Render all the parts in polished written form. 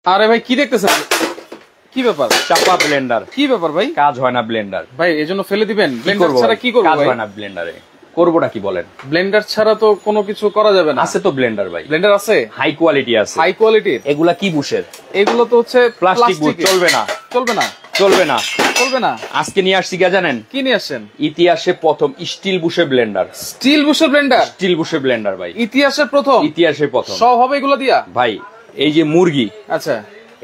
আরে ভাই কি দেখতেছেন? কি ব্যাপার? চাপা ব্লেন্ডার। কি ব্যাপার ভাই? কাজ হয় না ব্লেন্ডার ভাই এজন্য ফেলে দিবেন? ব্লেন্ডার ছাড়া কি করব? কাজ হয় না ব্লেন্ডারে, করবোটা কি বলেন? ব্লেন্ডার ছাড়া তো কোনো কিছু করা যাবে না। আছে তো ব্লেন্ডার ভাই, ব্লেন্ডার আছে, হাই কোয়ালিটি আছে। হাই কোয়ালিটির। এগুলা কি বুশের? এগুলো তো হচ্ছে প্লাস্টিক বুশ। চলবে না, চলবে না, চলবে না, চলবে না। আজকে নিয়ে আসছি কি জানেন? কি নিয়ে আসছেন? ইতিহাসে প্রথম স্টিল বুশে ব্লেন্ডার। স্টিল বুশের ব্লেন্ডার? স্টিল বুশে ব্লেন্ডার ভাই, ইতিহাসের প্রথম। ইতিহাসে প্রথম। সব হবে এগুলো দিয়া ভাই এই যে মুরগি, আচ্ছা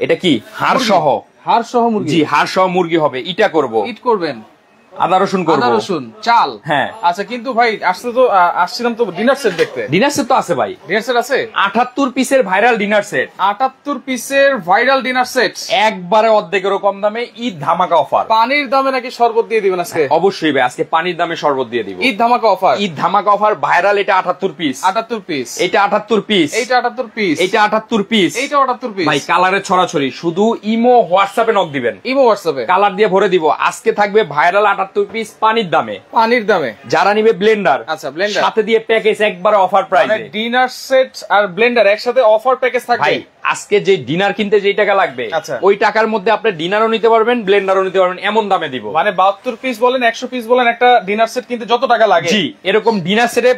এটা কি হাড় সহ? হাড় সহ মুরগি? জি, হাড় সহ মুরগি হবে। ইটা করব, ইট করবেন, আদা রসুন করব, আদা রসুন, চাল। হ্যাঁ। আচ্ছা কিন্তু ভাই আসছিলাম তো ডিনার সেট দেখতে। ডিনার সেট তো আছে ভাই, ডিনার সেট আছে 78 পিসের ভাইরাল ডিনার সেট। 78 পিসের ভাইরাল ডিনার সেট, একবারে অর্ধেকেরও কম দামে, ঈদ ধামাকা অফার। পানির দামে নাকি শরবত দিয়ে দিবেন আজকে? অবশ্যই ভাই, আজকে পানির দামে শরবত দিয়ে দিব। ঈদ ধামাকা অফার, ঈদ ধামাকা অফার ভাইরাল। এটা 78 পিস, 78 পিস, এটা 78 পিস, এইটা 78 পিস, এটা 78 পিস, এইটা 78 পিস। ভাই কালারের ছড়াছড়ি, শুধু ইমো হোয়াটসঅ্যাপে নক দিবেন, ইমো হোয়াটসঅ্যাপে কালার দিয়ে ভরে দিব। আজকে থাকবে ভাইরাল 78 পিস পানির দামে, পানির দামে। যারা নিবে ব্লেন্ডার, আচ্ছা ব্লেন্ডার সাথে দিয়ে প্যাকেজ একবারে অফার প্রাইসে। ডিনার সেট আর ব্লেন্ডার একসাথে অফার প্যাকেজ থাকবে। ভাই আজকে যে ডিনার কিনতে যেই টাকা লাগবে, আচ্ছা, ওই টাকার মধ্যে আপনি ডিনারও নিতে পারবেন, ব্লেন্ডারও নিতে পারবেন, এমন দামে দিব। মানে 72 পিস বলেন, 100 পিস বলেন, একটা ডিনার সেট কিনতে যত টাকা লাগে, জি এরকম ডিনার সেটে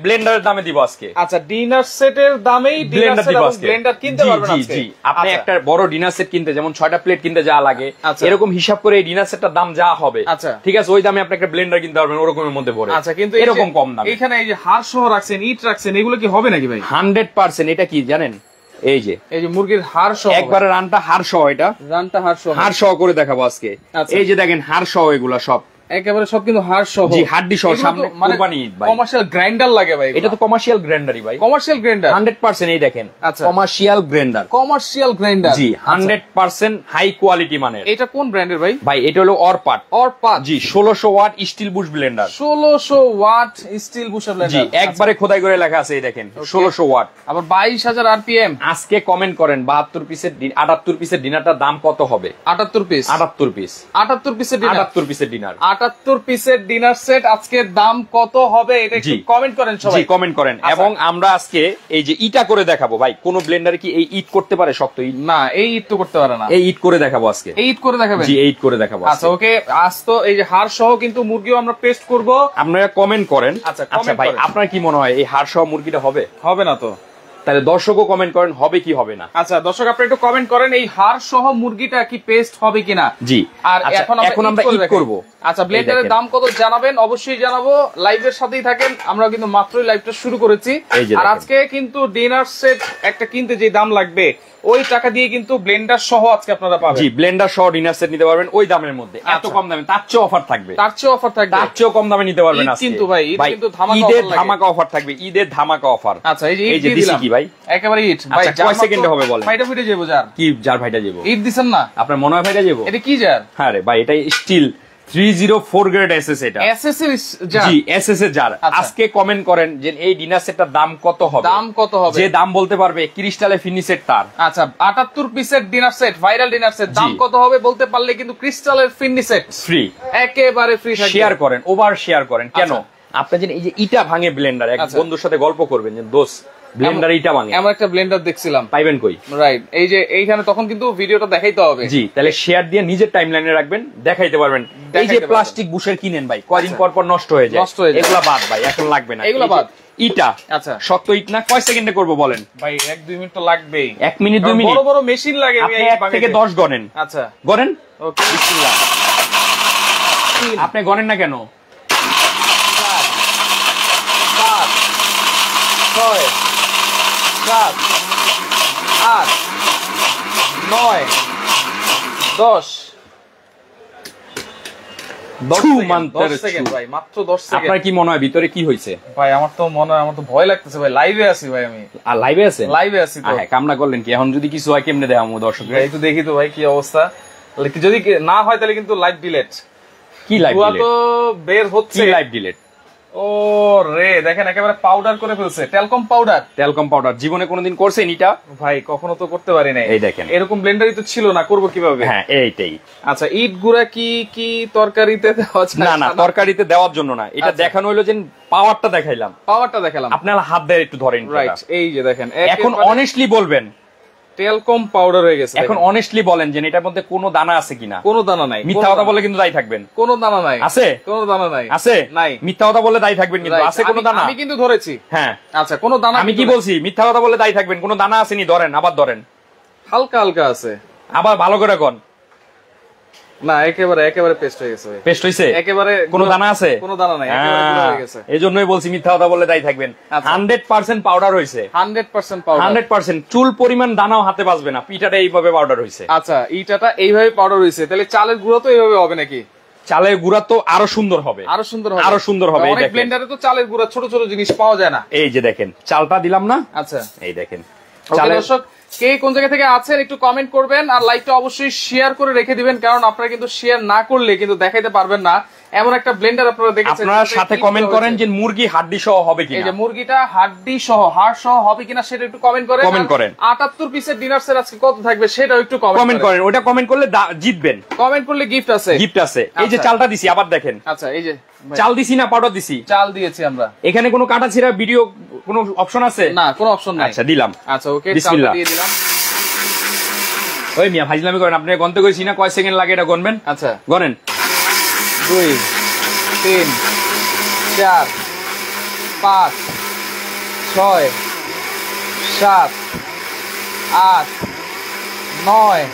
ব্লেন্ডারের দামে দিব আজকে। আচ্ছা ডিনার সেটের দামেই ডিনার সেট এবং ব্লেন্ডার কিনতে পারবেন আজকে। জি, আপনি একটা বড় ডিনার সেট কিনতে যেমন 6টা প্লেট কিনতে যা লাগে, আচ্ছা, এরকম হিসাব করে এই ডিনার সেটটার দাম যা হবে, আচ্ছা ঠিক আছে, ওই দামে আপনি একটা ব্লেন্ডার কিনতে পারবেন ওরকমের মধ্যে ভরে। আচ্ছা কিন্তু এরকম কম দামে। এখানে এই যে হাড় সহ রাখছেন, ইট রাখছেন, এগুলো কি হবে নাকি ভাই? 100%। এটা কি জানেন? এই যে মুরগির হাড় সহ, একবারে রানটা হাড় সহ, এটা রানটা হাড় সহ, হাড় সহ করে দেখাবো আজকে। আচ্ছা। এই যে দেখেন হাড় সহ, এগুলা সব একেবারে সব কিন্তু হাড় সহ। জি, হাড্ডি সহ। সামনে কুরবানি ঈদ ভাই, কমার্শিয়াল গ্রাইন্ডার লাগে ভাই। এটা তো কমার্শিয়াল গ্রাইন্ডারই ভাই, কমার্শিয়াল গ্রাইন্ডার 100%। এই দেখেন আচ্ছা, কমার্শিয়াল গ্রাইন্ডার, কমার্শিয়াল গ্রাইন্ডার। জি 100% হাই কোয়ালিটি মানের। এটা কোন ব্র্যান্ডের ভাই? ভাই এটা হলো অরপাট। অরপাট, জি 1600 watt steel bush blender. 1600 watt steel bush blender. জি একবারে খোদাই করে লেখা আছে, এই দেখেন 1600 ওয়াট। আবার 22000 আরপিএম। আজকে কমেন্ট করেন 72 পিসের 78 পিসের ডিনারটার দাম কত হবে? 78 পিস, 78 পিস, 78 পিসের ডিনার, 78 পিসের ডিনার, 78 পিসের ডিনার সেট আজকের দাম কত হবে? এটা একটু কমেন্ট করেন সবাই। জি কমেন্ট করেন। আচ্ছা। এবং আমরা আজকে এই যে ইটা করে দেখাবো ভাই, কোন ব্লেন্ডারে কি এই ইট করতে পারে? শক্ত ইট না, এই ইট তো করতে পারে না। এই ইট করে দেখাবো আজকে। এই ইট করে দেখাবেন? জি এই ইট করে দেখাবো। আচ্ছা ওকে, আজ তো এই যে হাড় সহ কিন্তু মুরগিও আমরা পেস্ট করব। আপনারা কমেন্ট করেন। আচ্ছা ভাই আপনার কি মনে হয় এই হাড় সহ মুরগিটা হবে? হবে না তো? তাহলে দর্শকও কমেন্ট করেন হবে কি হবে না। আচ্ছা দর্শক আপনি একটু কমেন্ট করেন এই হাড় সহ মুরগিটা কি পেস্ট হবে কিনা। জি। আর এখন আমরা ঈদ করব। আচ্ছা ব্লেন্ডারের দাম কত জানাবেন, অবশ্যই জানাবো। লাইভের সাথেই থাকেন, আমরা কিন্তু মাত্রই লাইভটা শুরু করেছি। আর আজকে কিন্তু ডিনার সেট একটা কিনতে যে দাম লাগবে, ওই টাকা দিয়ে কিন্তু ব্লেন্ডার সহ আজকে আপনারা পাবেন। জি ব্লেন্ডার সহ ডিনার সেট নিতে পারবেন ওই দামের মধ্যে। এত কম দামে, তার চেয়ে অফার থাকবে, তার চেয়ে অফার থাকবে, তার চেয়ে কম দামে নিতে পারবেন আজকে কিন্তু ভাই। ঈদ কিন্তু ধামাকা ঈদের ধামাকা অফার থাকবে, ঈদের ধামাকা অফার। আচ্ছা এই যে দিছি কি ভাই, একেবারে ঈদ ভাই। কয় সেকেন্ডে হবে বলেন? ফাইটা ফিটে যাবো যার কি যার ভাইটা যাবো? ঈদ দিছেন না আপনার মনে হয় ভাইটা যাবো? এটা কি যার? হ্যাঁ রে ভাই, এটা স্টিল 304 গ্রেড এসএস। এটা এসএস এর জার? জি এসএস এর জার। আজকে কমেন্ট করেন যে এই ডিনার সেটটার দাম কত হবে। দাম কত হবে? যে দাম বলতে পারবে ক্রিস্টালে ফিনিশের তার। আচ্ছা 78 পিসের dinner set, viral dinner set, দাম কত হবে বলতে পারলে কিন্তু ক্রিস্টালের ফিনিশের ফ্রি, একেবারে ফ্রি থাকবে। শেয়ার করেন, ওভার শেয়ার করেন। কেন? আপনি যে এই যে ইটা ভাঙে ব্লেন্ডার, এক বন্ধুর সাথে গল্প করবেন যে দোস্ত ব্লেন্ডার ইটা ভাঙে, এমন একটা ব্লেন্ডার দেখছিলাম, পাইবেন কই? রাইট, এই যে এইখানে তখন কিন্তু ভিডিওটা দেখাইতে হবে। জি তাহলে শেয়ার দিয়ে নিজের টাইমলাইনে রাখবেন, দেখাইতে পারবেন। এই যে প্লাস্টিক বুশের কিনেন ভাই, কয়দিন পর পর নষ্ট হয়ে যায়, এগুলা বাদ ভাই, এখন লাগবে না এগুলা বাদ। ইটা আচ্ছা শক্ত ইট না, কয় সেকেন্ডে করব বলেন? ভাই 1-2 মিনিট তো লাগবেই। 1 মিনিট 2 মিনিট, বড় বড় মেশিন লাগে। আপনি 1 থেকে 10 গণেন। আচ্ছা গণেন। ওকে বিসমিল্লাহ। আপনি গণেন না কেন? 7 6 7 8 9 10 সেকেন্ড ভাই, মাত্র 10 সেকেন্ড। আপনার কি মনে হয় ভিতরে কি হয়েছে ভাই? আমার তো মনে হয়, আমার তো ভয় লাগতেছে ভাই। লাইভে আছি ভাই আমি। আর লাইভে আছেন? লাইভে আছি তো। হ্যাঁ কামনা করলেন কি? এখন যদি কিছু হয় কেমনে দেখাবো দর্শকদের? ভাই একটু দেখি তো ভাই কি অবস্থা। যদি না হয় তাহলে কিন্তু লাইভ ডিলেট। কি লাইভ ডিলেট? তো বের হচ্ছে কি লাইভ ডিলেট? ও রে দেখেন একেবারে পাউডার করে ফেলছে, টেলকম পাউডার। টেলকম পাউডার জীবনে কোনোদিন করছেন এটা? ভাই কখনো তো করতে পারি নাই। এই দেখেন এরকম ব্লেন্ডারই তো ছিল না, করব কিভাবে? হ্যাঁ এইটাই। আচ্ছা ইট গুঁড়া কি কি তরকারিতে দেওয়া যায়? না না তরকারিতে দেওয়ার জন্য না, এটা দেখানো হলো যে পাওয়ারটা দেখাইলাম, পাওয়ারটা দেখালাম। আপনারা হাত দিয়ে একটু ধরেন। রাইট, এই যে দেখেন এখন অনেস্টলি বলবেন টেলকম পাউডার হয়ে গেছে। এখন অনেস্টলি বলেন যে এটার মধ্যে কোনো দানা আছে কিনা? কোনো দানা নাই। মিথ্যা কথা বলে কিন্তু দায়ী থাকবেন। কোনো দানা নাই। আছে? কোনো দানা নাই। আছে? নাই। মিথ্যা কথা বলে দায়ী থাকবেন কিন্তু। আছে কোনো দানা? আমি কিন্তু ধরেছি। হ্যাঁ আচ্ছা, কোনো দানা আমি কি বলছি? মিথ্যা কথা বলে দায়ী থাকবেন। কোনো দানা আসেনি, ধরেন, আবার ধরেন। হালকা হালকা আছে। আবার ভালো করে কোন। না, একেবারে একেবারে পেস্ট হয়ে গেছে। পেস্ট হইছে? একেবারে কোনো দানা আছে? কোনো দানা নাই, একেবারে গুঁড়ো হয়ে গেছে। এইজন্যই বলছি মিথ্যা কথা বলে দায়ী থাকবেন। 100% পাউডার হইছে। 100% পাউডার। 100% চুল পরিমাণ দানাও হাতে বাজবে না। পিঠাটা এইভাবে পাউডার হইছে। আচ্ছা, ইটাটা এইভাবে পাউডার হইছে, তাহলে চালের গুঁড়ো তো এইভাবে হবে নাকি? চালের গুঁড়া তো আরো সুন্দর হবে। আরো সুন্দর হবে। আরো সুন্দর হবে। অনেক ব্লেন্ডারে তো চালের গুঁড়া ছোট ছোট জিনিস পাওয়া যায় না। এই যে দেখেন, চালটা দিলাম না? আচ্ছা, এই দেখেন চালের। দর্শক, কে কোন জায়গা থেকে আছেন একটু কমেন্ট করবেন, আর লাইকটা অবশ্যই শেয়ার করে রেখে দিবেন, কারণ আপনারা কিন্তু শেয়ার না করলে কিন্তু দেখাইতে পারবেন না এমন একটা ব্লেন্ডার আপনারা দেখেছেন। আপনারা সাথে কমেন্ট করেন যে মুরগি হাড্ডি সহ হবে কিনা। এই যে মুরগিটা হাড্ডি সহ, হাড় সহ হবে কিনা সেটা একটু কমেন্ট করেন। 78 পিসের ডিনার সেট আজকে কত থাকবে সেটাও একটু কমেন্ট করেন। ওটা কমেন্ট করলে জিতবেন। কমেন্ট করলে গিফট আছে। গিফট আছে। এই যে চালটা দিছি, আবার দেখেন। আচ্ছা, এই যে চাল দিছি না পাউডার দিছি? চাল দিয়েছি আমরা। এখানে কোনো কাটা ছিঁড়া ভিডিও কোনো অপশন আছে? না, কোনো অপশন নাই। আচ্ছা, দিলাম। আচ্ছা, ওকে, চালটা দিয়ে দিলাম। ওই মিয়া ফাজলামি করেন, আপনি গণতে কইছি না কয় সেকেন্ড লাগে এটা গণবেন। আচ্ছা, গণেন। 2 3 4 5 6 7 8 9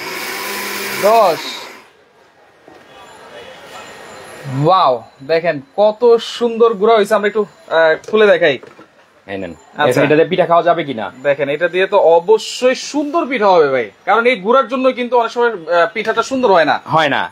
10। ওয়াও, দেখেন কত সুন্দর গুঁড়া হয়েছে। আমরা একটু খুলে দেখাই। এটাতে পিঠা খাওয়া যাবে কিনা দেখেন। এটা দিয়ে তো অবশ্যই সুন্দর পিঠা হবে ভাই, কারণ এই গুঁড়ার জন্য কিন্তু অনেক সময় পিঠাটা সুন্দর হয় না। হয় না।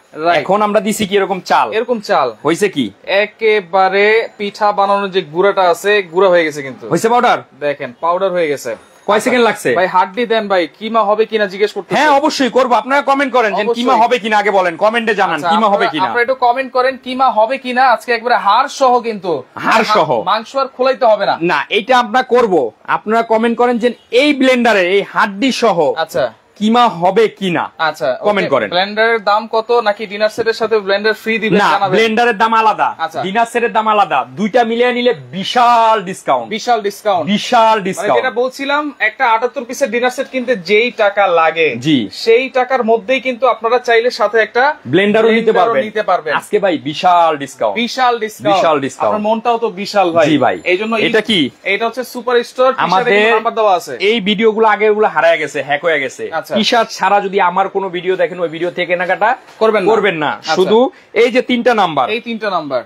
এখন আমরা দিছি কি এরকম চাল, এরকম চাল হয়েছে কি একেবারে পিঠা বানানোর যে গুঁড়াটা আছে গুঁড়া হয়ে গেছে, কিন্তু হয়েছে পাউডার। দেখেন পাউডার হয়ে গেছে। কয় সেকেন্ড লাগছে ভাই? হাড্ডি দেন ভাই, কিমা হবে কিনা জিজ্ঞেস করতে। হ্যাঁ, অবশ্যই করবো। আপনারা কমেন্ট করেন যে কিমা হবে কিনা, আগে বলেন, কমেন্টে জানান কিমা হবে কিনা। আপনারা একটু কমেন্ট করেন কিমা হবে কিনা। আজকে একবারে হাড় সহ, কিন্তু হাড় সহ, মাংস আর খোলাইতে হবে না। না, এটা আমরা করব। আপনারা কমেন্ট করেন যে এই ব্লেন্ডারে এই হাড্ডি সহ আচ্ছা কিমা হবে কিনা। আচ্ছা, কমেন্ট করেন। ব্লেন্ডারের দাম কত, নাকি ডিনার সেটের সাথে ব্লেন্ডার ফ্রি দিবেন জানাবেন। ব্লেন্ডারের দাম আলাদা, ডিনার সেটের দাম আলাদা। দুইটা মিলিয়ে নিলে বিশাল ডিসকাউন্ট। বিশাল ডিসকাউন্ট। বিশাল ডিসকাউন্ট। যেটা বলছিলাম, একটা 78 পিসের ডিনার সেট কিনতে যেই টাকা লাগে, জি, সেই টাকার মধ্যেই কিন্তু আপনারা চাইলে সাথে একটা ব্লেন্ডারও নিতে পারবেন। আজকে ভাই বিশাল ডিসকাউন্ট। বিশাল ডিসকাউন্ট। বিশাল ডিসকাউন্ট। আপনার মনটাও তো বিশাল ভাই। জি ভাই। এইজন্য এটা কি? এটা হচ্ছে সুপার স্টোর। আমাদের নাম্বার দেওয়া আছে। এই ভিডিওগুলো আগে ওগুলো হারায় গেছে, হ্যাক হয়ে গেছে। টি-শার্ট ছাড়া যদি আমার কোনো ভিডিও দেখেন, ওই ভিডিও থেকে কেনাকাটা করবেন না। শুধু এই যে তিনটা নাম্বার,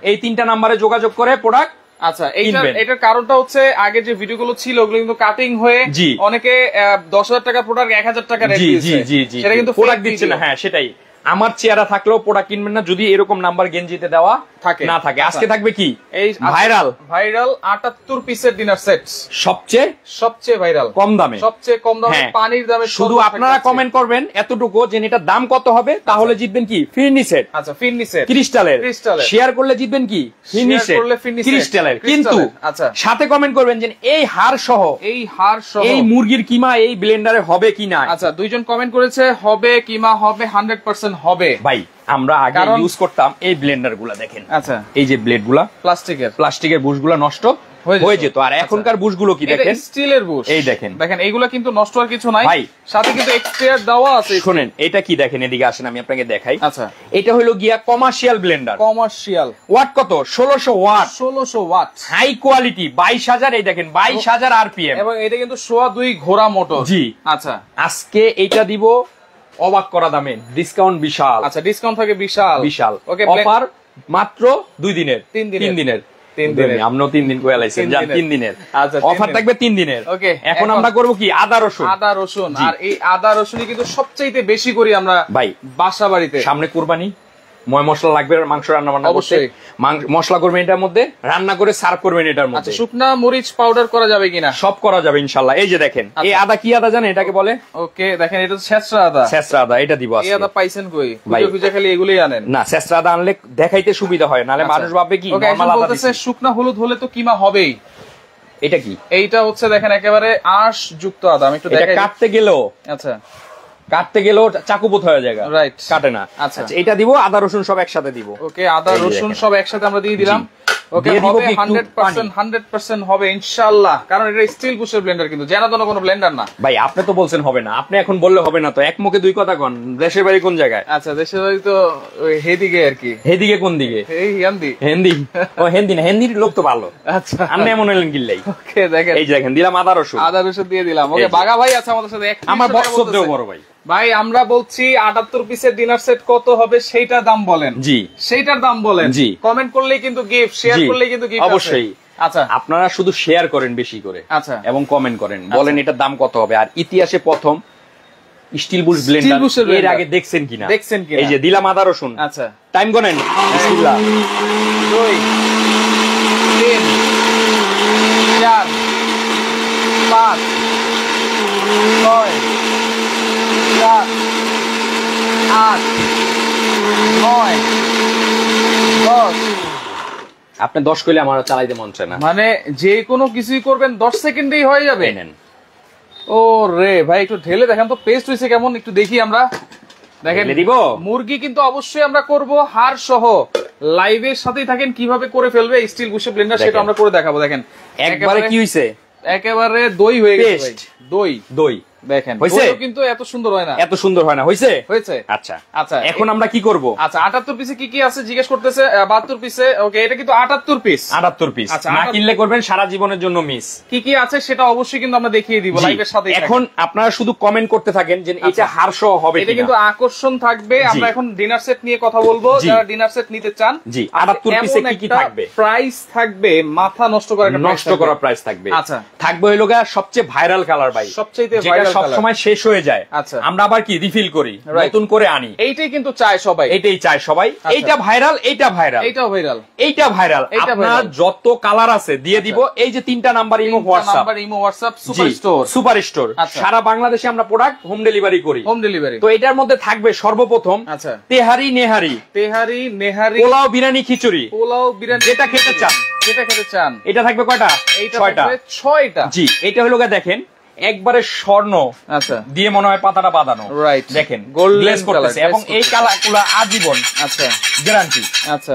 এই তিনটা নাম্বারে যোগাযোগ করে প্রোডাক্ট। আচ্ছা, এটার কারণটা হচ্ছে আগে যে ভিডিওগুলো ছিল ওগুলো কিন্তু কাটিং হয়ে অনেকে 10,000 টাকা প্রোডাক্ট 1,000 টাকা রেট দিয়েছে। সেটা কিন্তু প্রোডাক্ট দিচ্ছে না। হ্যাঁ, সেটাই। আমার চেহারা থাকলেও প্রোডাক্ট কিনবেন না যদি এরকম নাম্বার গেঞ্জিতে দেওয়া না থাকে। আজকে থাকবে কি এই ভাইরাল 78 পিসের ডিনার সেট, সবচেয়ে ভাইরাল, কম দামে, সবচেয়ে কম দামে, পানির দামে। শুধু আপনারা কমেন্ট করবেন এতটুকু যে এটার দাম কত হবে, তাহলে জিতবেন কি ফিরনি সেট। আচ্ছা, ফিরনি সেট ক্রিস্টালের। শেয়ার করলে জিতবেন কি ফিরনি সেট ক্রিস্টালের। কিন্তু সাথে কমেন্ট করবেন যে এই হাড় সহ এই মুরগির কিমা এই ব্লেন্ডারে হবে কিনা। আচ্ছা, দুইজন কমেন্ট করেছে হবে কিমা হবে, 100% হবে ভাই। আমরা আগে ইউজ করতাম এই ব্লেন্ডার গুলা, দেখেন। আচ্ছা, এই যে ব্লেড গুলা প্লাস্টিকের বুশ গুলা নষ্ট হয়ে যেত। আর এখনকার বুশ গুলো কি দেখেন, স্টিলের বুশ। এই দেখেন এইগুলা কিন্তু নষ্ট হওয়ার কিছু নাই ভাই, সাথে কিন্তু এক্সপায়ার দেওয়া আছে। শুনেন, এটা কি দেখেন, এদিকে আসেন আমি আপনাকে দেখাই। আচ্ছা, এটা হলো গিয়া কমার্শিয়াল ব্লেন্ডার। কমার্শিয়াল ওয়াট কত? 1600 ওয়াট। 1600 watt, high quality. 22,000। এই দেখেন 22,000 RPM, এবং এটা কিন্তু 2.5 ঘোড়া মোটর। জি। আচ্ছা, আজকে এইটা দিব অবাক করা দামে, ডিসকাউন্ট বিশাল। আচ্ছা, ডিসকাউন্ট থাকে বিশাল। ওকে, অফার মাত্র 2 দিনের, 3 দিনের। আমরাও 3 দিন কয়ে লাইছেন, জান 3 দিনের অফার থাকবে, 3 দিনের। ওকে, এখন আমরা করব কি আদা রসুন। আর এই আদা রসুনই কিন্তু সবচাইতে বেশি করি আমরা ভাই বাসা বাড়িতে। সামনে কুরবানি, ময় মশলা লাগবে মাংস রান্না বান্না করতে। মশলা করবেন এটার মধ্যে, রান্না করে সার্ভ করবেন এটার মধ্যে। শুকনা মরিচ পাউডার করা যাবে কিনা? সব করা যাবে ইনশাআল্লাহ। এই যে দেখেন, এই আদা কি আদা জানেন এটাকে বলে? ওকে, দেখেন এটা ছেঁচড়া আদা। ছেঁচড়া আদা, এটা দিব আজকে। এই আদা পাইছেন কই? খুঁজে খালি এগুলাই আনেন না। ছেঁচড়া আদা আনলে দেখাইতে সুবিধা হয়, নালে মানুষ ভাববে কি নরমাল আদা দিছে। শুকনা হলুদ হলে তো কিমা হবেই। এটা কি? এইটা হচ্ছে দেখেন একেবারে আঁশ যুক্ত আদা। আমি একটু দেখাই। কাটতে গেলেও কাটতে গেলেও চাকুপোত হয়ে যায়, কাটে না। আচ্ছা, এটা দিব, আদা রসুন সব একসাথে দিব। ওকে, আদা রসুন সব একসাথে আমরা দিয়ে দিলাম। ওকে, হবে 100% হবে ইনশাআল্লাহ, কারণ এটা স্টিল বুশের ব্লেন্ডার, কিন্তু জানাতো কোনো ব্লেন্ডার না। ভাই আপনি তো বলছেন হবে না, আপনি এখন বললে হবে না তো, এক মুখে দুই কথা কোন। দেশের বাড়ি কোন জায়গায়? আচ্ছা, দেশের বাড়ি তো ওই হেদিকে আর কি। হেদিকে কোন দিকে? এই হিন্দি। হিন্দি? ও হিন্দি না, হিন্দির লোক তো ভালো। আচ্ছা, আপনি এমন হলেন গিল্লাই। ওকে, দেখেন এই দেখেন দিলাম আদা রসুন। আদা রসুন দিয়ে দিলাম। ওকে, বাঘা ভাই আছে আমাদের সাথে। আমার বক্স দেও বড় ভাই। ভাই আমরা বলছি 78 পিসের ডিনার সেট কত হবে সেইটার দাম বলেন। জি, সেইটার দাম বলেন। জি, কমেন্ট করলেই কিন্তু গিফট, শেয়ার করলেই কিন্তু গিফট অবশ্যই। আচ্ছা, আপনারা শুধু শেয়ার করেন বেশি করে, আচ্ছা, এবং কমেন্ট করেন, বলেন এটার দাম কত হবে। আর ইতিহাসে প্রথম স্টিল বুশ ব্লেন্ডার এর আগে দেখছেন কিনা? এই যে দিলাম আদা রসুন। আচ্ছা, টাইম গনেন। বিসমিল্লাহ। 2 3 4 5 6 7 8 9 10। আপনি 10 কইলে আমার চালাইতে মন চায় না। মানে যে কোনো কিছুই করবেন 10 সেকেন্ডেই হয়ে যাবে। নেন। ও রে ভাই, একটু ঢেলে দেখেন তো পেস্ট হইছে কেমন, একটু দেখি আমরা। দেখেন দিব মুরগি কিন্তু অবশ্যই আমরা করব হাড় সহ। লাইভের সাথেই থাকেন, কিভাবে করে ফেলবে স্টিল বুশে ব্লেন্ডার সেটা আমরা করে দেখাবো। দেখেন একবারে কি হইছে, একেবারে দই হয়ে গেছে ভাই। দই দেখেন, দইও কিন্তু এত সুন্দর হয় না, এত সুন্দর হয় না। হয়েছে? আচ্ছা আচ্ছা, এখন আমরা কি করব? আচ্ছা, 78 পিসে কি কি আছে জিজ্ঞেস করতেছে। 72 পিসে। ওকে, এটা কিন্তু 78 পিস। 78 পিস। আচ্ছা, না কিনলে করবেন সারা জীবনের জন্য মিস। কি কি আছে সেটা অবশ্যই কিন্তু আমরা দেখিয়ে দিব লাইভের সাথে। এখন আপনারা শুধু কমেন্ট করতে থাকেন যে এটা হারসহ হবে কিনা। এটা কিন্তু আকর্ষণ থাকবে। আমরা এখন ডিনার সেট নিয়ে কথা বলবো। যারা ডিনার সেট নিতে চান, জি, 78 পিসে কি কি থাকবে? প্রাইস থাকবে মাথা নষ্ট করা প্রাইস থাকবে। আচ্ছা, থাকবে হইলো গা সবচেয়ে ভাইরাল কালার ভাই, সবচেয়ে ভাইরাল কালার, সব সময় শেষ হয়ে যায়। আচ্ছা, আমরা আবার কি রিফিল করি, নতুন করে আনি। এইটাই কিন্তু চায় সবাই, এইটাই চায় সবাই। এইটা ভাইরাল, এইটা ভাইরাল, এইটাও ভাইরাল, এইটা ভাইরাল। আপনার যত কালার আছে দিয়ে দিব। এই যে 3টা number imo WhatsApp super store, সারা বাংলাদেশে আমরা প্রোডাক্ট হোম ডেলিভারি করি। তো এটার মধ্যে থাকবে সর্বপ্রথম তেহারি নেহারি, পোলাও বিরিয়ানি খিচুড়ি, যেটা খেতে চান। এটা থাকবে কয়টা? 6টা। জি, এটা হলো দেখেন একবারে স্বর্ণ দিয়ে মনে হয় পাতাটা বাঁধানো। দেখেন গোল্ডেন করতেছে, এবং এই কালারগুলো আজীবন গ্যারান্টি।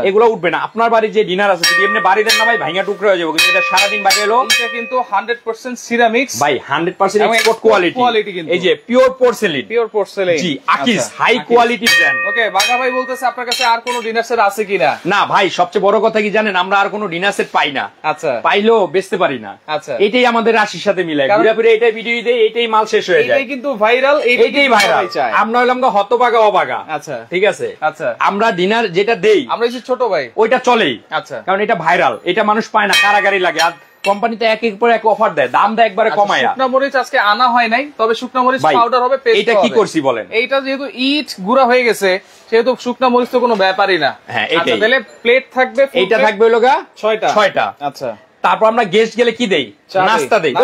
এগুলো উঠবে না। আপনার বাড়ি যে ডিনার আছে যদি এমনি বাড়ি দেন না ভাই, ভাঙা টুকরো হয়ে যাবে, কিন্তু এটা সারাদিন বাইরে এলো। এটা কিন্তু 100% সিরামিক্স ভাই, 100% এক্সপোর্ট কোয়ালিটি। এই যে পিওর পোর্সেলিন। জি, আকিস হাই কোয়ালিটি ব্র্যান্ড। ওকে, বাঘা ভাই বলতেছে আপনার কাছে আর কোনো ডিনার সেট আছে কিনা? না ভাই, সবচেয়ে বড় কথা কি জানেন, আমরা আর কোনো ডিনার সেট পাই না। আচ্ছা, পাইলেও বেচতে পারি না। আচ্ছা, এটাই আমাদের রাশির সাথে মিলায়, ঘুরে ফিরে এটাই ভিডিও দেই, এটাই মাল শেষ হয়ে যায়। এটাই কিন্তু ভাইরাল, এটাই ভাইরাল। আমরা হলাম হতভাগা অভাগা। আচ্ছা, ঠিক আছে। আচ্ছা, আমরা ডিনার যেটা দেই, আমরা এই ছোট ভাই, ওইটা চলেই। আচ্ছা, কারণ এটা ভাইরাল, এটা মানুষ পায় না, কারাগারি লাগে। আর কোম্পানিতে একের পর এক অফার দেয়, দাম দেয় একবারে কমায়া। শুকনা মরিচ আজকে আনা হয় নাই, তবে শুকনা মরিচ পাউডার হবে, পেস্ট হবে। এটা কি করছি বলেন? এইটা যেহেতু ইট গুঁড়া হয়ে গেছে, সেহেতু শুকনা মরিচ তো কোনো ব্যাপারই না। হ্যাঁ, আচ্ছা, তাহলে প্লেট থাকবে, এইটা থাকবে হলো 6টা। আচ্ছা, তারপর আমরা গেস্ট গেলে কি দেই? নাস্তা দেই।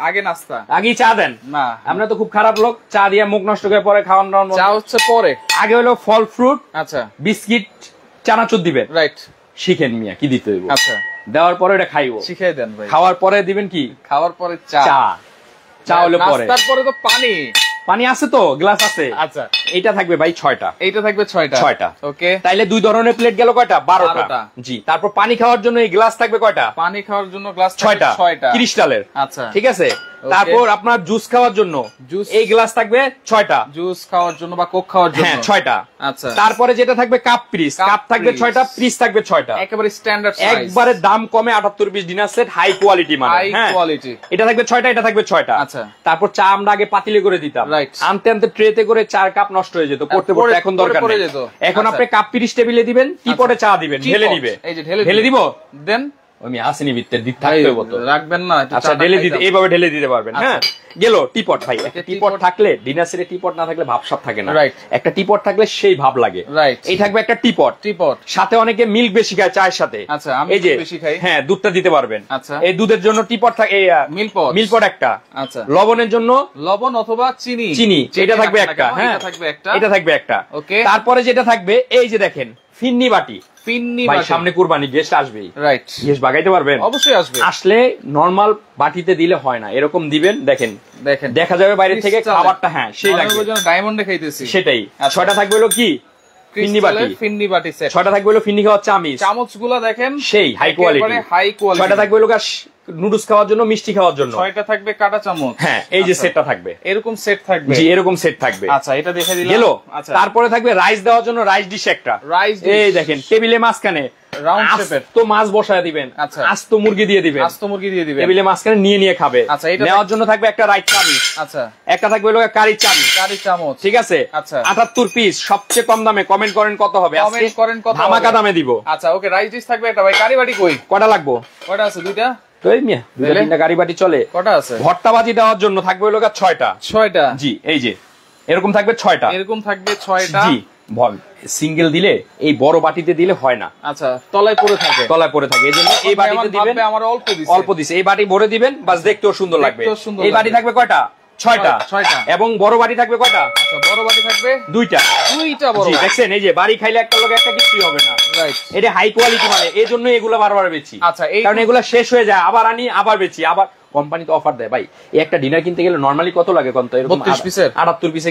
আগে নাস্তা, আগে চা দেন না? আমরা তো খুব খারাপ লোক, চা দিয়ে মুখ নষ্ট করে পরে খাওয়ান দাওয়ান। চা হচ্ছে পরে, আগে হলো ফল ফ্রুট, আচ্ছা, বিস্কিট, চানাচুর দিবেন। রাইট, শিখেন মিয়া কি দিতে হইব। আচ্ছা, দেওয়ার পরে এটা খাইবো, শিখাই দেন ভাই। খাওয়ার পরে দিবেন কি? খাওয়ার পরে চা। চা হলো পরে, তারপরে তো পানি আছে, তো গ্লাস আছে। আচ্ছা, এইটা থাকবে ভাই 6টা। এইটা থাকবে 6টা। ওকে, তাইলে 2 ধরনের প্লেট গেল কয়টা? 12টা। জি, তারপর পানি খাওয়ার জন্য এই গ্লাস থাকবে কয়টা? পানি খাওয়ার জন্য গ্লাস 6টা ক্রিস্টালের। আচ্ছা, ঠিক আছে। তারপর আপনার জুস খাওয়ার জন্য এই গ্লাস থাকবে 6টা, জুস খাওয়ার জন্য বা কোক খাওয়ার জন্য। হ্যাঁ, 6টা। আচ্ছা, তারপরে যেটা থাকবে কাপ পিস, কাপ থাকবে 6টা, পিস থাকবে 6টা, একেবারে স্ট্যান্ডার্ড সাইজ, একবারে দাম কমে 78 piece dinner set, high quality মানে। হাই কোয়ালিটি, এটা থাকবে 6টা, এটা থাকবে 6টা। আচ্ছা, তারপর চা আমরা আগে পাতিলে করে দিতাম, আনতে আনতে ট্রেতে করে 4 কাপ নষ্ট হয়ে যেত, পড়তে পড়তে এখন দরকার নেই। এখন আপনি কাপ পিস টেবিলে দিবেন, টিপটে চা দিবেন, ঢেলে নিবে। এই যে ঢেলে দিব, দেন আমি আসেনি ভিতরে দিক থাকবে তো রাখবেন না। আচ্ছা, ঢেলে দিতে এইভাবে ঢেলে দিতে পারবেন। হ্যাঁ, গেল টিপট ভাই। একটা টিপট থাকলে, ডিনার সেটে টিপট না থাকলে ভাবসাব থাকে না। রাইট, একটা টিপট থাকলে সেই ভাব লাগে। রাইট, এই থাকবে একটা টিপট। সাথে অনেকে মিল্ক বেশি খায় চায়ের সাথে। আচ্ছা, আমি বেশি খাই। হ্যাঁ, দুধটা দিতে পারবেন। আচ্ছা, এই দুধের জন্য টিপট থাকে, এই মিল্কপট একটা। আচ্ছা, লবণের জন্য লবণ অথবা চিনি, এটা থাকবে একটা। হ্যাঁ, এটা থাকবে একটা। ওকে, তারপরে যেটা থাকবে এই যে দেখেন ফিন্নি বাটি। ভাই সামনে কুরবানি, গেস্ট আসবেই। রাইট, গেস্ট বাগাইতে পারবেন? অবশ্যই আসবে। আসলে নরমাল বাটিতে দিলে হয় না, এরকম দিবেন। দেখেন দেখা যাবে বাইরে থেকে খাবারটা। হ্যাঁ, সেই লাগবে, ডায়মন্ডে খাইতেছি সেটাই। 6টা থাকবে হলো কি ফিন্নি বাটি সেট। 6টা থাকবে হলো ফিন্নি খাওয়ার চামচ। চামচগুলো দেখেন সেই হাই কোয়ালিটি। 6টা থাকবে হলো নুডলস খাওয়ার জন্য, মিষ্টি খাওয়ার জন্য। 6টা থাকবে কাটা চামচ। হ্যাঁ, এই যে সেটটা থাকবে, এরকম সেট থাকবে। জি, এরকম সেট থাকবে। আচ্ছা, এটা দেখে দিলাম। গেল। তারপরে থাকবে রাইস দেওয়ার জন্য রাইস ডিশ একটা। এই দেখেন টেবিলে মাঝখানে রাউন্ড শেপের তো মাছ বসায় দিবেন, আস্ত মুরগি দিয়ে দিবেন, টেবিলে মাঝখানে নিয়ে খাবে। আচ্ছা, এটা নেওয়ার জন্য থাকবে একটা রাইস চামচ। আচ্ছা, একটা থাকবে হলো কারি চামচ। ঠিক আছে। আচ্ছা, 78 পিস, সবচেয়ে কম দামে। কমেন্ট করেন কত হবে, কমেন্ট করেন কত হবে, ধামাকা দামে দিব। আচ্ছা, ওকে, রাইস ডিশ থাকবে একটা। ভাই কারি বাটি কই? কটা লাগবে? কয়টা আছে? দুইটা। তো এই মিয়া দুইটা তিনটা কারি বাটি চলে। কটা আছে? ভর্তাবাজি দেওয়ার জন্য থাকবে হলো 6টা। 6টা? জি, এই যে এরকম থাকবে 6টা। এরকম থাকবে 6টা। জি, সিঙ্গেল দিলে এই বড় বাটিতে দিলে হয় না। আচ্ছা, তলায় পড়ে থাকে। এইজন্য এই বাটিতে দিবেন। আমার অল্প দিছে, এই বাটি ভরে দিবেন, বাস দেখতেও সুন্দর লাগবে। এই বাটি থাকবে কয়টা? 6টা। এবং বড় বাটি থাকবে কয়টা? আচ্ছা, বড় বাটি থাকবে 2টা। বড়। জি, দেখছেন এই যে বাড়ি খাইলে একটা লোক একটা কিছুই হবে না। রাইট, এটা হাই কোয়ালিটি মানে, এই জন্য এগুলো বারবার বেচি। আচ্ছা, কারণ এগুলো শেষ হয়ে যায়, আবার আনি, আবার বেচি, আবার কোম্পানি তো অফার দেয়। ভাই এই একটা ডিনার কিনতে গেলে নরমালি কত লাগে কোন? তো এরকম 32 পিসের 78 পিসে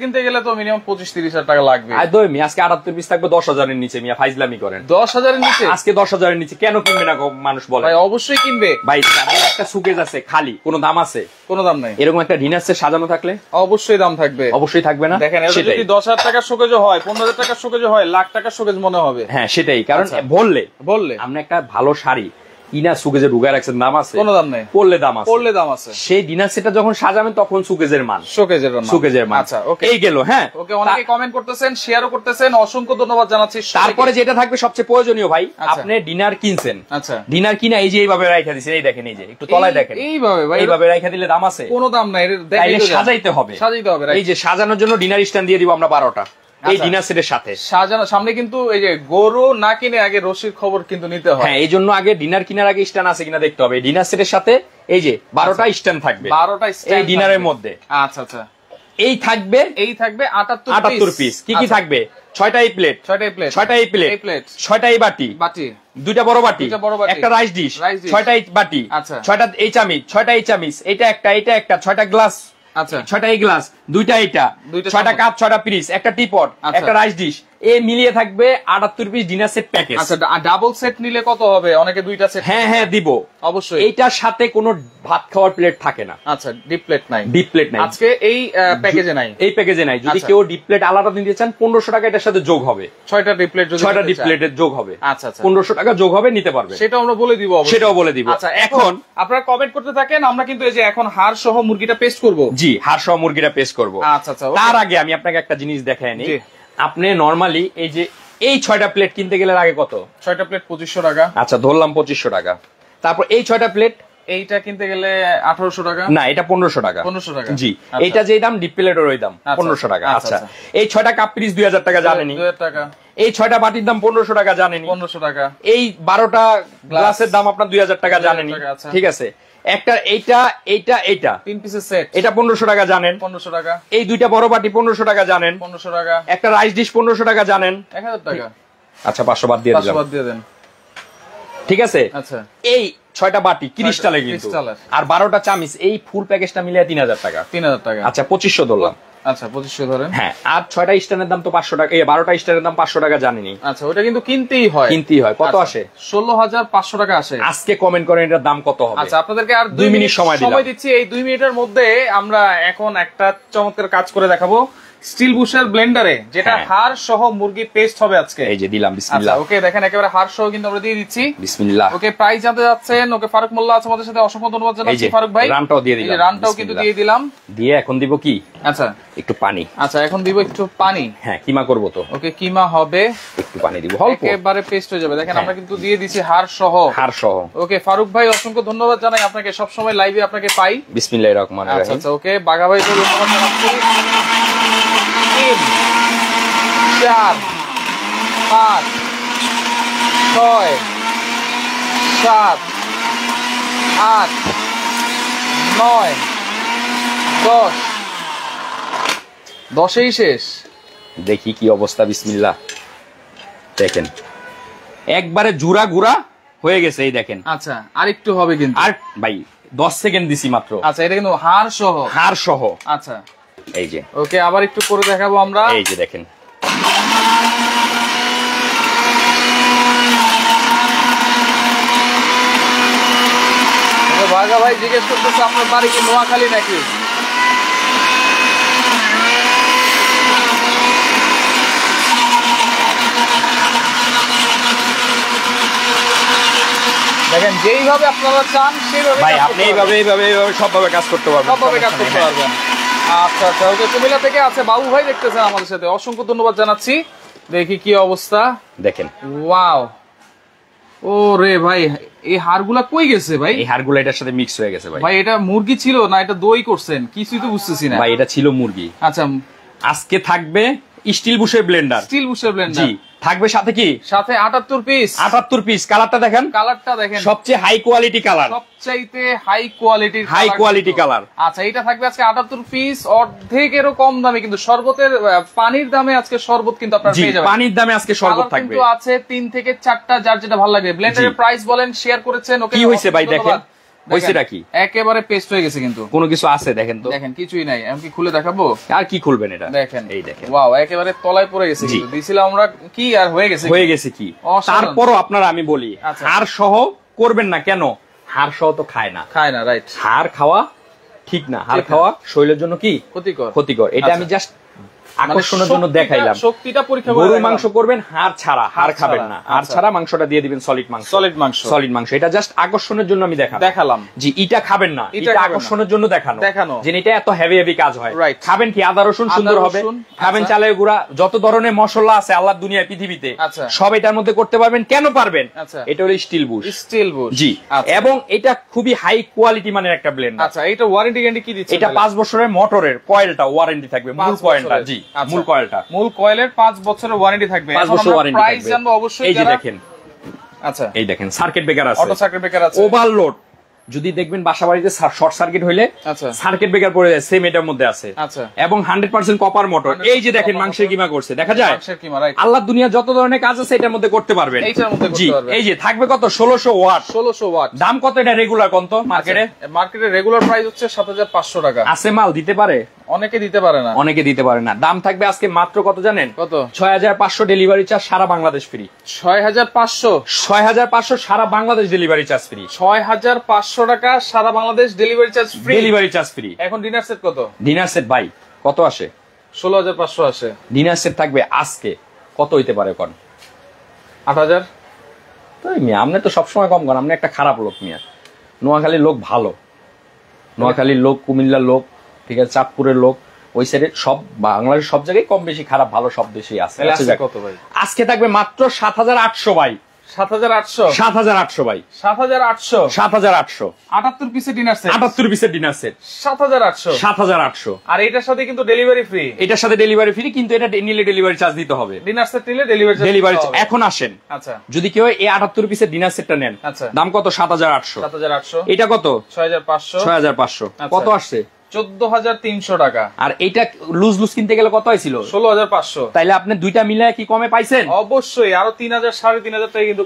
কিনতে গেলে তো মিনিমাম 25-30 হাজার টাকা লাগবে। আর দই আজকে 78 পিস থাকবে 10,000 এর নিচে। মিয়া ফাইজলামি করেন? 10,000 এর নিচে? আজকে 10,000 এর নিচে কেন কিনবে না মানুষ বলে? ভাই অবশ্যই কিনবে। ভাই তাদের একটা সুকেজ আছে খালি, কোনো দাম আছে? কোনো দাম নাই। এরকম একটা ডিনার সেট সাজানো থাকলে অবশ্যই দাম থাকবে। অবশ্যই থাকবে না? দেখেন, এটা যদি 10,000 টাকার শোকেজও হয়, 15,000 টাকার শোকেজও হয়, লাখ টাকার শোকেজ মনে হবে। হ্যাঁ, সেটাই। কারণ বললে আমরা একটা ভালো শাড়ি কিনা সুকেজে ঢুকায় রাখছেন, দাম আছে? কোনো দাম নাই। পড়লে দাম আছে। সেই ডিনার সেটটা যখন সাজাবেন তখন সুকেজের মান, সুকেজের মান। আচ্ছা, ওকে, এই গেল। হ্যাঁ, ওকে, অনেকে কমেন্ট করতেছেন, শেয়ারও করতেছেন, অসংখ্য ধন্যবাদ জানাচ্ছি। তারপরে যেটা থাকবে সবচেয়ে প্রয়োজনীয় ভাই, আপনি ডিনার কিনছেন। আচ্ছা, ডিনার কিনা এই যে এইভাবে রাখা দিয়েছেন, এই দেখেন, এই যে একটু তলায় দেখেন, এইভাবে ভাই, এইভাবে রাখা দিলে দাম আছে? কোনো দাম নাই। সাজাইতে হবে। এই যে সাজানোর জন্য ডিনার স্ট্যান্ড দিয়ে দিব আমরা 12টা এই ডিনার সেটের সাথে। সাজানো সামনে কিন্তু এই যে গরু না কিনে আগে রশির খবর কিন্তু নিতে হয়। হ্যাঁ, এই জন্য আগে ডিনার কিনার আগে স্ট্যান্ড আছে কিনা দেখতে হবে। ডিনার সেটের সাথে এই যে 12টা স্ট্যান্ড থাকবে, 12টা স্ট্যান্ড এই ডিনারের মধ্যে। আচ্ছা আচ্ছা, এই থাকবে 78 পিস। কি কি থাকবে? 6টা এই প্লেট, 6টা এই প্লেট, 6টা এই বাটি, 2টা বড় বাটি, একটা রাইস ডিশ, 6টা এই বাটি, 6টা এই চামচ, 6টা এই চামচ, এটা একটা, 6টা গ্লাস, আচ্ছা 6টা এই গ্লাস, 2টা এইটা, 6টা কাপ, 6টা পিস, একটা টিপট, একটা রাইস ডিশ, এই মিলিয়ে থাকবে 78 পিস ডিনার সেট প্যাকেজ। আচ্ছা, ডাবল সেট নিলে কত হবে? অনেকে দুইটা সেট। হ্যাঁ হ্যাঁ, দিব অবশ্যই। এইটার সাথে কোনো ভাত খাওয়ার প্লেট থাকে না। আচ্ছা, ডিপ প্লেট নাই। ডিপ প্লেট নাই আজকে এই প্যাকেজে নাই, এই প্যাকেজে নাই। যদি কেউ ডিপ প্লেট আলাদা নিতে চান 1500 টাকা এটার সাথে যোগ হবে। 6টা ডিপ প্লেট, যদি 6টা ডিপ প্লেটের যোগ হবে। আচ্ছা আচ্ছা, 1500 টাকা যোগ হবে, নিতে পারবে। সেটাও আমরা বলে দিব, সেটাও বলে দিব। আচ্ছা, এখন আপনারা কমেন্ট করতে থাকেন, আমরা কিন্তু এই যে এখন হাড় সহ মুরগিটা পেস্ট করব। জি, হাড় সহ মুরগিটা পেস্ট করব। আচ্ছা আচ্ছা, তার আগে আমি আপনাকে একটা জিনিস দেখাই নি। আপনি নরমালি এই যে এই 6টা প্লেট কিনতে গেলে আগে কত? 6টা প্লেট 2500 টাকা। আচ্ছা, ধরলাম 2500 টাকা। তারপর এই 6টা প্লেট এইটা কিনতে গেলে 1800 টাকা। না, এটা 1500 টাকা। 1500 টাকা, জি। এইটা যেই দাম, ডিপ প্লেটের ওই দাম 1500 টাকা। আচ্ছা, এই 6টা কাপ পিস 2000 টাকা জানেনই। 2000 টাকা। এই 6টা বাটির দাম 1500 টাকা জানেনই। 1500 টাকা। এই 12টা গ্লাসের দাম আপনার 2000 টাকা জানেনই। ঠিক আছে। একটা এইটা 3 পিসের সেট, এটা 1500 টাকা জানেন। 1500 টাকা। এই দুইটা বড় বাটি 1500 টাকা জানেন। 1500 টাকা। একটা রাইস ডিশ 1500 টাকা জানেন। 1000 টাকা। আচ্ছা, 500 বাদ দিয়ে দিলাম। 500 বাদ দিয়ে দেন। ঠিক আছে। আচ্ছা, এই 6টা বাটি ক্রিস্টালে কিন্তু, আর 12টা চামচ, এই ফুল প্যাকেজটা মিলিয়ে 3000 টাকা। 3000 টাকা। আচ্ছা, 2500 ধরলাম। আচ্ছা, 2500 ধরেন। হ্যাঁ, আর 6টা স্ট্যান্ডের দাম তো 500 টাকা। এই 12টা স্ট্যান্ডের দাম 500 টাকা জানেনই। আচ্ছা, ওটা কিন্তু কিনতেই হয়। কত আসে? 16500 টাকা আসে। আজকে কমেন্ট করেন এটার দাম কত হবে। আচ্ছা, আপনাদেরকে আর 2 মিনিট সময় দিচ্ছি। এই 2 মিনিটের মধ্যে আমরা এখন একটা চমৎকার কাজ করে দেখাবো স্টিল বুশার ব্লেন্ডারে, যেটা হাড় সহ মুরগি পেস্ট হবে আজকে। এই যে দিলাম, বিসমিল্লাহ। ওকে, দেখেন একেবারে হাড় সহ কিন্তু আমরা দিয়ে দিচ্ছি। বিসমিল্লাহ। ওকে, প্রাইস জানতে যাচ্ছেন। ওকে, ফারুক মোল্লা আছে আমাদের সাথে, অসংখ্য ধন্যবাদ জানাচ্ছি ফারুক ভাই। রানটাও দিয়ে দিলাম। রানটাও কিন্তু দিয়ে দিলাম। দিয়ে এখন দিব কি? আচ্ছা, একটু পানি। আচ্ছা, এখন দিব একটু পানি। হ্যাঁ, কিমা করব তো। ওকে, কিমা হবে, একটু পানি দিব, অল্প, একেবারে পেস্ট হয়ে যাবে। দেখেন আমরা কিন্তু দিয়ে দিছি হাড় সহ। হাড় সহ। ওকে, ফারুক ভাই অসংখ্য ধন্যবাদ জানাই আপনাকে, সব সময় লাইভে আপনাকে পাই। বিসমিল্লাহির রহমানির রহিম। আচ্ছা, ওকে, বাঘা ভাই ধন্যবাদ জানাচ্ছি। 3 4 5 6 7 8 9 10 10এই শেষ। দেখি কি অবস্থা। বিসমিল্লাহ। দেখেন একবারে জুরা গুড়া হয়ে গেছে, এই দেখেন। আচ্ছা, আর একটু হবে কিন্তু। আর ভাই 10 সেকেন্ড দিছি মাত্র। আচ্ছা, এটা কিন্তু হাড় সহ। হাড় সহ। আচ্ছা, এই যে। ওকে, আবার একটু করে দেখাবো আমরা। এই যে দেখেন, ভাগা ভাই জিজ্ঞেস করতেছে আপনার বাড়ি কি নোয়াখালী নাকি? দেখেন যেইভাবে আপনারা চান সেইভাবে ভাই আপনি এইভাবে সবভাবে কাজ করতে পারবেন, সবভাবে কাজ করতে পারবেন। আচ্ছা আচ্ছা, ওকে। কুমিল্লা থেকে আছে বাবু ভাই দেখতেছেন আমাদের সাথে, অসংখ্য ধন্যবাদ জানাচ্ছি। দেখি কি অবস্থা, দেখেন। ওয়াও, ও রে ভাই, এই হাড়গুলা কই গেছে ভাই? এই হাড়গুলা এটার সাথে মিক্স হয়ে গেছে ভাই। ভাই এটা মুরগি ছিল না এটা দই করছেন? কিছুই তো বুঝতেছি না ভাই। এটা ছিল মুরগি। আচ্ছা, আজকে থাকবে স্টিল বুশের ব্লেন্ডার। স্টিল বুশের ব্লেন্ডার, জি। থাকবে সাথে কি? সাথে 78 পিস। 78 পিস। কালারটা দেখেন, কালারটা দেখেন, সবচেয়ে হাই কোয়ালিটি কালার, সবচাইতে হাই কোয়ালিটির হাই কোয়ালিটি কালার। আচ্ছা, এটা থাকবে আজকে 78 পিস, অর্ধেকেরও কম দামে, কিন্তু শরবতের পানির দামে আজকে শরবত কিন্তু আপনারা পেয়ে যাবেন। পানির দামে আজকে শরবত থাকবে। কিন্তু আছে 3 থেকে 4টা, যার যেটা ভালো লাগে। ব্লেন্ডারের প্রাইস বলেন, শেয়ার করেছেন, ওকে। কি হইছে ভাই দেখেন, হইছেটা কি? একেবারে পেস্ট হয়ে গেছে, কিন্তু কোনো কিছু আছে দেখেন তো? দেখেন কিছুই নাই। আমি কি খুলে দেখাবো? আর কি খুলবেন এটা? দেখেন, এই দেখেন, ওয়াও, একেবারে তলায় পড়ে গেছে। কিন্তু দিছিলাম আমরা কি, আর হয়ে গেছে কি। তারপরও আপনারা আমি বলি, হাড় সহ করবেন না কেন? হাড় সহ তো খায় না, রাইট। হাড় খাওয়া ঠিক না, হাড় খাওয়া শরীরের জন্য কি ক্ষতিকর। এটা আমি জাস্ট আকর্ষণের জন্য দেখাইলাম। শক্তিটা পরীক্ষা করে। গরুর মাংস করবেন হাড় ছাড়া, হাড় খাবেন না, হাড় ছাড়া মাংসটা দিয়ে দিবেন সলিড মাংস। এটা জাস্ট আকর্ষণের জন্য আমি দেখালাম জি, এটা খাবেন না, এটা আকর্ষণের জন্য দেখানো যে এটা এত হেভি কাজ হয়। খাবেন কি? আদা রসুন সুন্দর হবে, খাবেন চালের গুঁড়া, যত ধরনের মশলা আছে আল্লাহর দুনিয়ায় পৃথিবীতে সব এটার মধ্যে করতে পারবেন। কেন পারবেন? এটা হলো স্টিল বুশ জি, এবং এটা খুবই হাই কোয়ালিটি মানের একটা ব্লেন্ডার। আচ্ছা, এটা ওয়ারেন্টি গ্যারান্টি কি দিচ্ছে? এটা 5 বছরের মোটরের কয়েলটা ওয়ারেন্টি থাকবে, মূল কয়েলটা। জি, মূল কয়েলের 5 বছরের ওয়ারেন্টি থাকবে। 5 বছর ওয়ারেন্টি থাকবে। প্রাইস জানবো অবশ্যই। এই যে দেখেন, আচ্ছা এই দেখেন সার্কিট ব্রেকার আছে, অটো সার্কিট ব্রেকার আছে, ওভারলোড। যদি দেখবেন বাসা বাড়িতে শর্ট সার্কিট হইলে সার্কিট ব্রেকার পড়ে যায়, সেম এটার মধ্যে আছে। আচ্ছা, এবং 100% কপার মোটর। এই যে দেখেন মাংসের কিমা করছে, দেখা যায়। আল্লাহ দুনিয়া যত ধরনের কাজ আছে এটার মধ্যে করতে পারবেন। জি, এই যে থাকবে কত? 1600 ওয়াট। 1600 ওয়াট। দাম কত এটা রেগুলার কত মার্কেটে? মার্কেটে রেগুলার প্রাইস হচ্ছে 7500 টাকা। আছে মাল দিতে পারে? অনেকে দিতে পারে না। দাম থাকবে আজকে মাত্র কত জানেন? কত? 6500 ডেলিভারি চার্জ, সারা বাংলাদেশ ফ্রি। 6500 সারা বাংলাদেশ ডেলিভারি চার্জ ফ্রি। 6500 টাকা সারা বাংলাদেশ ডেলিভারি চার্জ ফ্রি। এখন ডিনার সেট কত? ডিনার সেট ভাই কত আসে? 16500 আসে। ডিনার সেট থাকবে আজকে কত হইতে পারে কোন? 8000। তাই মিয়া, আপনি তো সবসময় কম করেন, আপনি একটা খারাপ লোক মিয়া। নোয়াখালীর লোক ভালো, নোয়াখালীর লোক, কুমিল্লার লোক, ঠিক আছে, চাঁদপুরের লোক, ওই সাইডে সব বাংলাদেশের সব জায়গায় কম বেশি খারাপ ভালো সব দেশেই আছে। কত ভাই? আজকে থাকবে মাত্র 7800 ভাই। 7800 ভাই। 7800 78 পিসের ডিনার সেট। 78 পিসের ডিনার সেট 7800। আর এটার সাথে কিন্তু ডেলিভারি ফ্রি। এটার সাথে ডেলিভারি ফ্রি, কিন্তু এটা নিলে ডেলিভারি চার্জ দিতে হবে। ডিনার সেট নিলে ডেলিভারি চার্জ। এখন আসেন, আচ্ছা, যদি কেউ এই 78 পিসের ডিনার সেটটা নেন, দাম কত? 7800। এটা কত? 6500। কত আসছে? 14300 টাকা। আর এইটা লুজ কিনতে গেলে কত হয়েছিল? 16500। তাইলে আপনি দুইটা মিলে কি কমে পাইছেন? অবশ্যই, আরো 3000 3500 টাকা কিন্তু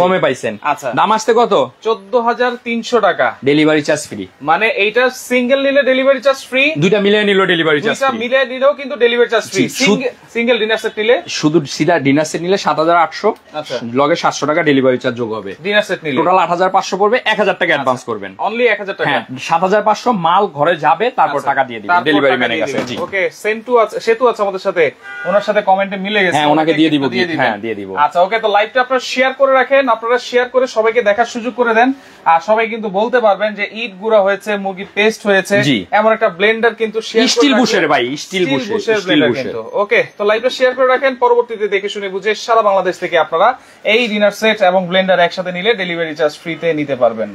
কমে পাইছেন। আচ্ছা, দাম আসতে কত? 14300 টাকা, ডেলিভারি চার্জ ফ্রি। মানে এইটা সিঙ্গেল নিলে ডেলিভারি চার্জ ফ্রি, দুইটা মিলে নিলেও ডেলিভারি চার্জ ফ্রি, দুইটা মিলে নিলেও কিন্তু delivery charge free. Single dinner set নিলে, শুধু সিধা ডিনার সেট নিলে 7800, আচ্ছা, লগে 700 টাকা ডেলিভারি চার্জ যোগ হবে। ডিনার সেট নিলে টোটাল 8500 পড়বে। 1000 টাকা অ্যাডভান্স করবেন, অনলি 1000 টাকা। 7500 মাল ঘরে যাবে, তারপর টাকা দিয়ে দিবেন ডেলিভারি ম্যানের কাছে। জি, ওকে। সেতু আছে আমাদের সাথে, ওনার সাথে কমেন্টে মিলে গেছে। হ্যাঁ, ওনাকে দিয়ে দিব। হ্যাঁ, দিয়ে দিব। আচ্ছা, ওকে। তো লাইভটা আপনারা শেয়ার করে রাখেন, আপনারা শেয়ার করে সবাইকে দেখার সুযোগ করে দেন। আর সবাই কিন্তু বলতে পারবেন যে ইট গুঁড়া হয়েছে, মুরগি পেস্ট হয়েছে, এমন একটা ব্লেন্ডার কিন্তু শেয়ার করে স্টিল বুশের ভাই, স্টিল বুশের ব্লেন্ডার কিন্তু। ওকে, তো লাইভটা শেয়ার করে রাখেন, পরবর্তীতে দেখে শুনে বুঝে সারা বাংলাদেশ থেকে আপনারা এই ডিনার সেট এবং ব্লেন্ডার একসাথে নিলে ডেলিভারি চার্জ ফ্রিতে নিতে পারবেন।